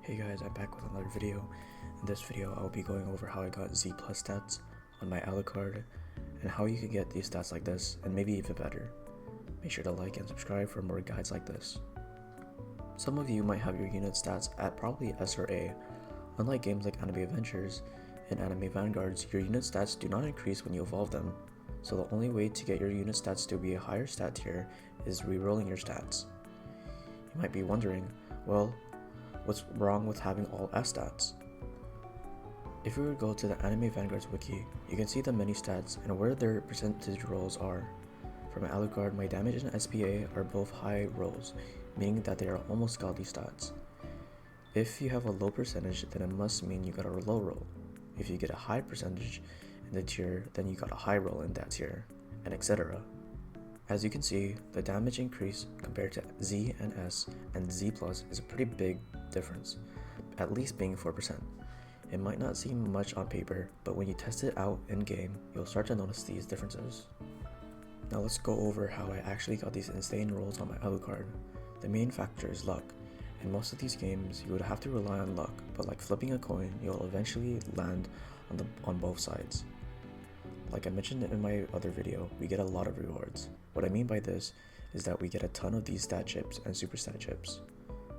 Hey guys, I'm back with another video. In this video, I'll be going over how I got Z plus stats on my Alucard and how you can get these stats like this and maybe even better. Make sure to like and subscribe for more guides like this. Some of you might have your unit stats at probably S or A. Unlike games like Anime Adventures and Anime Vanguards, your unit stats do not increase when you evolve them. So the only way to get your unit stats to be a higher stat tier is rerolling your stats. You might be wondering, well, what's wrong with having all S stats? If we were to go to the Anime Vanguards wiki, you can see the many stats and where their percentage rolls are. For my Alucard, my damage and SPA are both high rolls, meaning that they are almost godly stats. If you have a low percentage, then it must mean you got a low roll. If you get a high percentage in the tier, then you got a high roll in that tier, and etc. As you can see, the damage increase compared to Z and S and Z plus is a pretty big difference, at least being 4%. It might not seem much on paper, but when you test it out in game, you'll start to notice these differences. Now let's go over how I actually got these insane rolls on my Alucard. The main factor is luck. In most of these games, you would have to rely on luck, but like flipping a coin, you'll eventually land on both sides. Like I mentioned in my other video, we get a lot of rewards. What I mean by this is that we get a ton of these stat chips and super stat chips.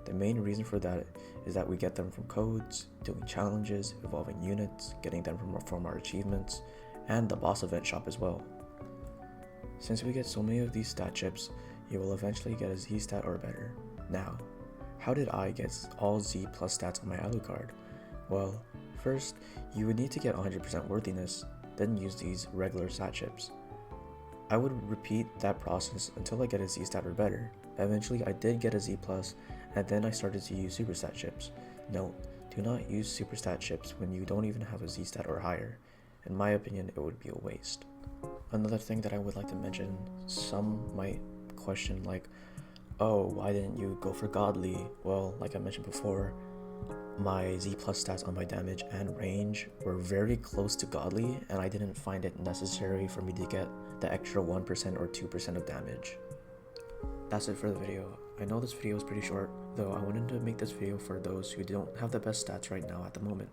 The main reason for that is that we get them from codes, doing challenges, evolving units, getting them from our achievements, and the boss event shop as well. Since we get so many of these stat chips, you will eventually get a Z stat or better. Now, how did I get all Z plus stats on my Alucard? Well, first, you would need to get 100% worthiness, then use these regular stat chips. I would repeat that process until I get a Z stat or better. Eventually I did get a Z plus, and then I started to use super stat chips. Note, do not use super stat chips when you don't even have a Z stat or higher. In my opinion, it would be a waste. Another thing that I would like to mention, some might question like, oh, why didn't you go for godly? Well, like I mentioned before, my Z plus stats on my damage and range were very close to godly, and I didn't find it necessary for me to get the extra 1% or 2% of damage. That's it for the video. I know this video is pretty short, though I wanted to make this video for those who don't have the best stats right now at the moment.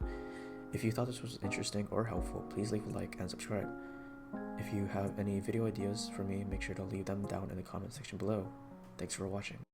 If you thought this was interesting or helpful, please leave a like and subscribe. If you have any video ideas for me, make sure to leave them down in the comment section below. Thanks for watching.